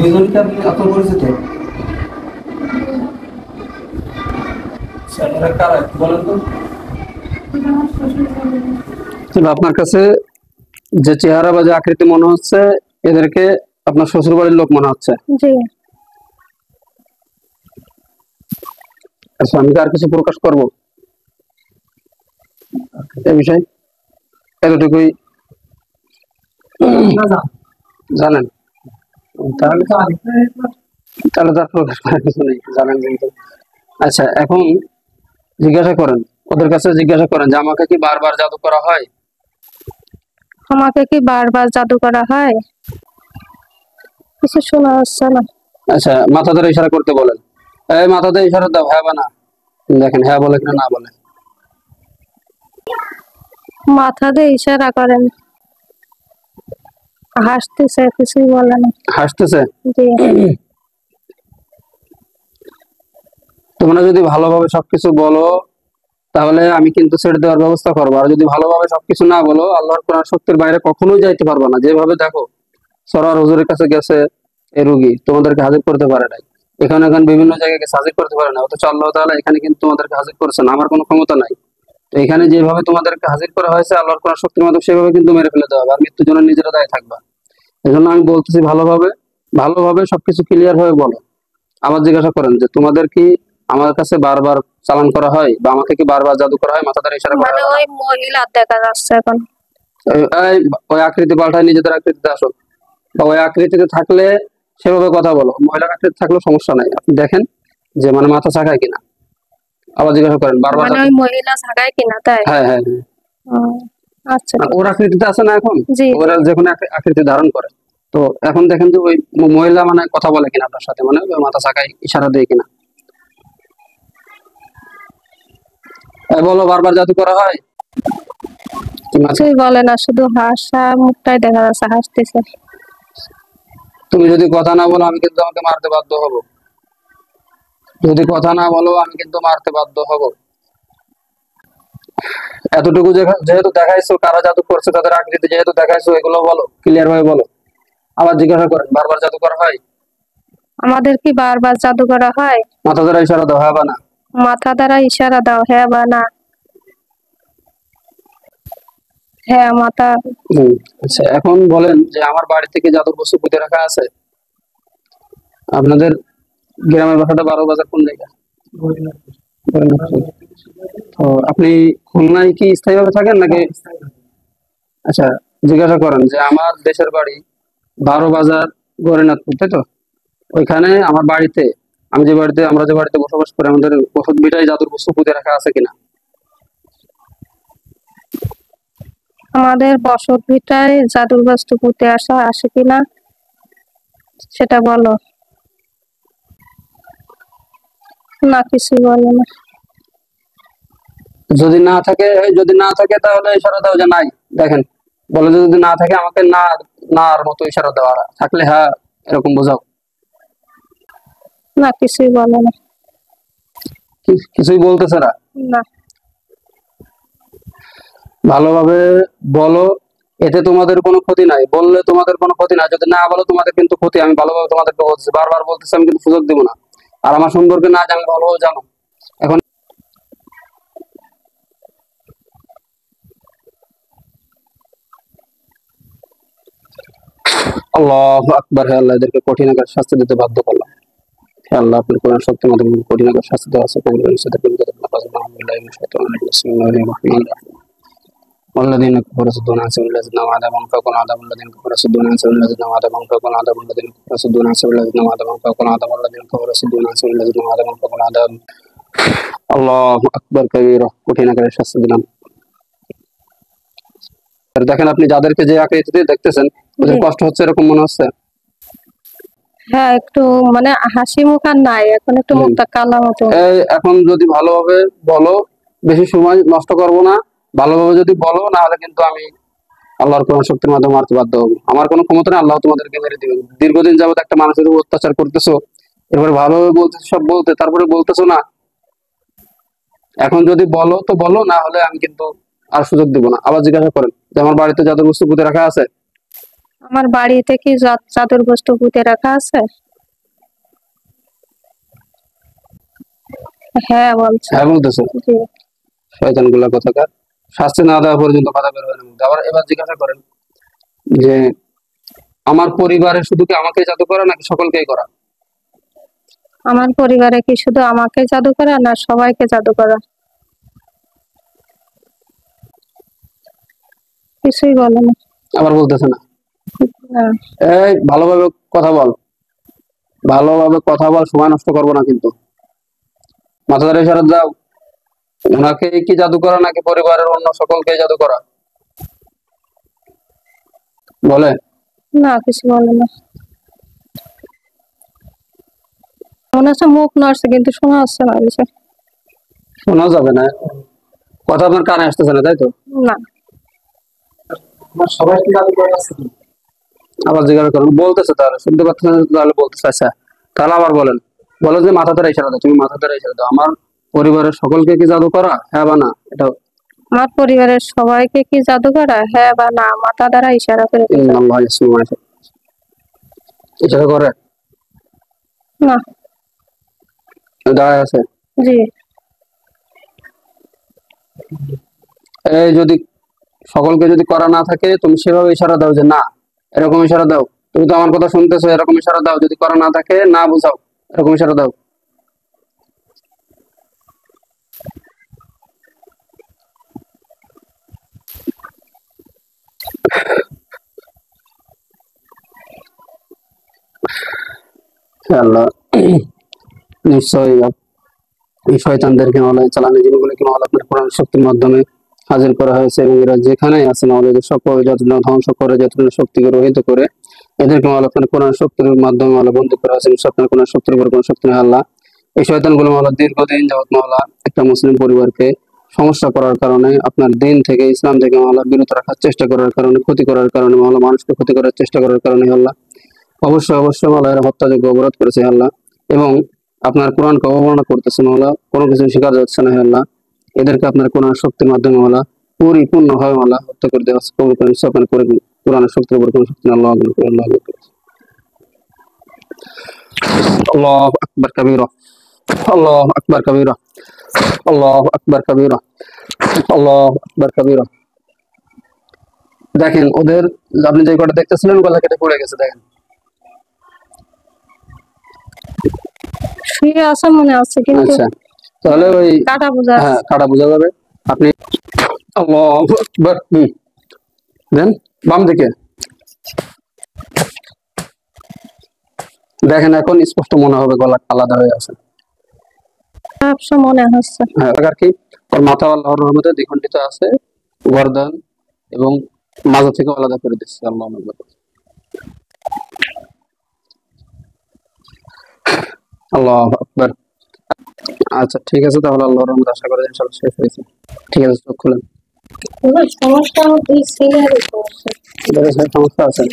দুজনকে আপনি আপনার পরিচিত স্যারেরা কারা একটু বলেন তো। তাহলে আপনার কাছে যে চেহারা বা যে আকৃতি মনে হচ্ছে এদেরকে আপনার শ্বশুর বাড়ির লোক মনে হচ্ছে। জি। আচ্ছা, আমি কি আর কিছু প্রকাশ করব এই বিষয়ে? এতটুকুই জানেন? তাহলে তাহলে তার প্রকাশ করার কিছু নেই, জানেন কিন্তু। আচ্ছা, এখন জিজ্ঞাসা করেন, ওদের কাছে জিজ্ঞাসা করেন যে আমাকে কি বারবার জাদু করা হয়? আমাকে কি বারবার জাদু করা হয়? কিছু শোনা যাচ্ছে না। আচ্ছা, মাথা ধরে ইশারা করতে বলেন। এই মাথা দিয়ে ইশারা দাও, হ্যাঁ বা না। দেখেন হ্যাঁ বলে কিনা না বলে। মাথা দিয়ে ইশারা করেন, হাসতেছে, কিছুই বলে না। হাসতেছে? জি। তোমরা যদি ভালোভাবে সবকিছু বলো তাহলে আমি কিন্তু ছেড়ে দেওয়ার ব্যবস্থা করবো, আর যদি ভালোভাবে সবকিছু না বলো আল্লাহর কোরআন শক্তির বাইরে কখনোই যাইতে পারবে না। যেভাবে দেখো সরার হুজুরের কাছে গেছে এই রুগী, তোমাদেরকে হাজির করতে পারে নাই। এখানে এখানে বিভিন্ন জায়গায় গেছে, হাজির করতে পারে না, অথচ আল্লাহ তাআলা এখানে কিন্তু তোমাদেরকে হাজির করেছেন, আমার কোনো ক্ষমতা নাই। তো এখানে যেভাবে তোমাদেরকে হাজির করা হয়েছে আল্লাহর কোরআন শক্তির মাধ্যমে, সেভাবে কিন্তু মেরে ফেলে দেওয়া হবে, আর মৃত্যুর জন্য নিজেরা দায়ী থাকবা। এই জন্য আমি বলতেছি ভালোভাবে ভালোভাবে সবকিছু ক্লিয়ার ভাবে বলো। আবার জিজ্ঞাসা করেন যে তোমাদের কি আমার কাছে বারবার চালান করা হয় বা আমাকে কি বারবার জাদু করা হয়, মাথা দ্বারা ইশারা করা মানে হয়? ওই মহিলা দেখা যাচ্ছে এখন। এই ওই আকৃতি পাল্টায় নিজেদের আকৃতিতে আসো, বা ওই আকৃতিতে থাকলে সেভাবে কথা বলো। মহিলার আকৃতি থাকলেও সমস্যা নাই, আপনি দেখেন যে মানে মাথা ছাকায় কিনা। আবার জিজ্ঞাসা করেন বারবার মানে ওই মহিলা জাগায় কিনা, তাই? হ্যাঁ হ্যাঁ হ্যাঁ। ও, আচ্ছা আর ঠিক ওর আছে। আকৃতিতে আছে না এখন, জি জি। ওরা যে কোনো আকৃতি ধারণ করে। তো এখন দেখেন যে ওই মহিলা মানে কথা বলে কিনা আপনার সাথে, মানে ওই মাথা ছাকায় ইশারা দেয় কিনা। বলো বারবার জাদু করা হয়? কিছুই বলে না, শুধু হাসা মুখটাই দেখা যাচ্ছে, হাসতেছে। তুমি যদি কথা না বলো আমি কিন্তু আমাকে মারতে বাধ্য হব। যদি কথা না বলো আমি কিন্তু মারতে বাধ্য হব। এতটুকু যেহেতু দেখাইছো কারা জাদু করছে, তাদের আকৃতি যেহেতু দেখাইছো, এগুলো বলো, ক্লিয়ার ভাবে বলো। আবার জিজ্ঞাসা করেন বারবার জাদু করা হয়? আমাদের কি বারবার জাদু করা হয়? মাথা দ্বারা ইশারা দাও, হ্যাঁ বা না। মাথা দ্বারা ইশারা দাও, হ্যাঁ বা না। হ্যাঁ, মাথা। আচ্ছা, এখন বলেন যে আমার বাড়ি থেকে জাদুর বস্তু পুঁতে রাখা আছে। আপনাদের গ্রামের বাসাটা 12 বাজার কোন জায়গা? হরিণাকুল। তো আপনি খুলনায় কি স্থায়ীভাবে থাকেন নাকি? আচ্ছা, জিজ্ঞাসা করেন যে আমার দেশের বাড়ি 12 বাজার গৌরীনাথপুর, তাই তো? ওইখানে আমার বাড়িতে, আমরা যে বাড়িতে বসবাস করি, আমাদের বসত ভিটায় জাদুর বস্তু পুঁতে রাখা আছে কিনা। আমাদের বসত ভিটায় জাদুর বস্তু পুঁতে আসে কিনা সেটা বলো। না, কিছু বলে না। যদি না থাকে তাহলে ইশারা দাও যে নাই। দেখেন, বলে যে যদি না থাকে আমাকে না, না আর মতো ইশারা দেওয়া, থাকলে হ্যাঁ এরকম বোঝাও। না, কিছুই বলে না। কিছুই বলতেছে না? না। ভালোভাবে বলো, এতে তোমাদের কোনো ক্ষতি নাই, বললে তোমাদের কোনো ক্ষতি নাই, যদি না বলো তোমাদের কিন্তু ক্ষতি। আমি ভালোভাবে তোমাদেরকে বলতেছি, বারবার বলতেছি, আমি কিন্তু সুযোগ দিব না। আর আমার সম্পর্কে না জানলে ভালোভাবে জানো। এখন আল্লাহু আকবার, হে আল্লাহ এদেরকে কঠিন আকার শাস্তি দিতে বাধ্য করলাম। হে আল্লাহ, আপনার কোরআন শক্তি মাধ্যমে কঠিন আকার শাস্তি দেওয়া আছে কবুল করেন। সেটা কবুল করেন। আলহামদুলিল্লাহ মিনাশ শাইতানির রাজিম। বিসমিল্লাহির রহমানির রহিম। والذين كفروا يصدون عن سبيل الله زدناهم عذابا فوق العذاب والذين كفروا يصدون عن سبيل الله زدناهم عذابا فوق العذاب والذين كفروا يصدون عن سبيل الله زدناهم عذابا فوق العذاب والذين كفروا يصدون عن سبيل الله زدناهم عذابا فوق العذاب। আল্লাহু আকবার কবীরা, কঠিন আকারে শাস্তি দিলাম। আর দেখেন আপনি যাদেরকে যে আকৃতিতে দেখতেছেন ওদের কষ্ট হচ্ছে এরকম মনে হচ্ছে? হ্যাঁ, একটু মানে হাসি মুখ আর নাই, এখন একটু মুখটা কালা মতো। এখন যদি ভালোভাবে বলো, বেশি সময় নষ্ট করব না, ভালোভাবে যদি বলো, না হলে কিন্তু আমি আল্লাহর কোরআন শক্তির মাধ্যমে মারতে বাধ্য হবো। আমার কোনো ক্ষমতা নেই, আল্লাহ তোমাদেরকে মেরে দিবেন। দীর্ঘদিন যাবত একটা মানুষের উপর অত্যাচার করতেছো, এরপরে ভালোভাবে বলতেছো সব বলতে, তারপরে বলতেছো না। এখন যদি বলো তো বলো, না হলে আমি কিন্তু আর সুযোগ দিব না। আবার জিজ্ঞাসা করেন যে আমার বাড়িতে জাদুর বস্তু পুঁতে রাখা আছে। আমার বাড়িতে কি জাদুর বস্তু পুঁতে রাখা আছে? হ্যাঁ বলছে। হ্যাঁ বলতেছে। জি। শয়তান গুলা কথাকার, শাস্তি না দেওয়া পর্যন্ত কথা বের হয় না মুখ দিয়ে। আবার এবার জিজ্ঞাসা করেন যে আমার পরিবারে শুধু কি আমাকে জাদু করা নাকি সকলকেই করা? আমার পরিবারে কি শুধু আমাকে জাদু করা না সবাইকে জাদু করা? কিছুই বলে না। আবার বলতেছে না। না। এই ভালোভাবে কথা বল, ভালোভাবে কথা বল, সময় নষ্ট করবো না কিন্তু। মাথা ধরে ইশারা দাও। ওনাকে কি জাদু করা নাকি পরিবারের অন্য সকলকে জাদু করা? বলে। না কিছু বলে না। মনে হচ্ছে মুখ নড়ছে কিন্তু শোনা যাচ্ছে না কিছু। শোনা যাবে না, কথা আপনার কানে আসতেছে না তাই তো? না। সবাই কি জাদু করা আছে? আবার জিজ্ঞাসা করুন, বলতেছে তাহলে শুনতে পাচ্ছেন না, তাহলে বলতেছে। আচ্ছা তাহলে আবার বলেন, বলো যে মাথা ধরে ইশারা দাও, তুমি মাথা ধরে ইশারা দাও। আমার পরিবারের সকলকে কি জাদু করা, হ্যাঁ বা না? এটা আমার পরিবারের সবাইকে কি জাদু করা, হ্যাঁ বা না, মাথা দ্বারা ইশারা করে দিতে হবে। আল্লাহ ইশারা করে না। দাঁড়ায় আছে। জি। এই যদি সকলকে যদি করা না থাকে, তুমি সেভাবে ইশারা দাও যে না, এরকম ইশারা দাও। তুমি তো আমার কথা শুনতেছো, এরকম ইশারা দাও। যদি করা না থাকে, না বুঝাও, এরকম ইশারা দাও। আল্লাহ নিশ্চয়ই এই শয়তানদেরকে মাওলানা চালানো জিনিসগুলোকে মাওলানা আপনার কোরআন শক্তির মাধ্যমে হাজির করা হয়েছে, এবং এরা যেখানে আছে মাওলানা এদের সকল যতটা ধ্বংস করে, যতটা শক্তিকে রহিত করে, এদেরকে মাওলানা আপনার কোরআন শক্তির মাধ্যমে মাওলানা বন্দী করা হয়েছে। আপনার কোরআন শক্তির উপর কোনো শক্তি নেই আল্লাহ। এই শয়তানগুলো মাওলানা দীর্ঘদিন যাবত মাওলানা একটা মুসলিম পরিবারকে সমস্যা করার কারণে, আপনার দিন থেকে, ইসলাম থেকে মাওলানা বিরত রাখার চেষ্টা করার কারণে, ক্ষতি করার কারণে, মাওলানা মানুষকে ক্ষতি করার চেষ্টা করার কারণে আল্লাহ অবশ্যই অবশ্যই মাওলানা এরা হত্যাযোগ্য অবরোধ করেছে আল্লাহ। এবং আপনার কোরআনকে অবমাননা করতেছে মাওলা, কোনো কিছু শিকার যাচ্ছে না হে আল্লাহ। এদেরকে আপনার কোরআন শক্তির মাধ্যমে মাওলা পরিপূর্ণ ভাবে মাওলা হত্যা করে দেওয়া কবুল করেন। আপনার করে কোরআনের শক্তির উপর কোনো শক্তি না। আল্লাহ আকবার, আল্লাহ আকবার, আল্লাহু আকবার কাবীরা, আল্লাহু আকবার কাবীরা, আল্লাহু আকবার কাবীরা, আল্লাহু আকবার কাবীরা। দেখেন ওদের, আপনি যে কটা দেখতেছিলেন গলা কেটে পড়ে গেছে দেখেন। শুয়ে আছে মনে আছে কিন্তু আচ্ছা তাহলে ওই কাটা বোঝা হ্যাঁ কাটা বোঝা যাবে। আপনি আল্লাহু আকবার দেন বাম দিকে দেখেন, এখন স্পষ্ট মনে হবে গলা আলাদা হয়ে আছে। সব মনে হচ্ছে। হ্যাঁ আর কি, ওর মাথা আল্লাহর রহমতে দ্বিখণ্ডিত আছে, গর্দান এবং মাজা থেকে আলাদা করে দিচ্ছে। আল্লাহু আকবার, আল্লাহু আকবার। আচ্ছা ঠিক আছে, তাহলে আল্লাহর রহমতে আশা করা যায় ইনশাআল্লাহ শেষ হয়েছে। ঠিক আছে, চোখ খুলেন। কোনো সমস্যা এই সিনিয়র সমস্যা। সমস্যা আছে।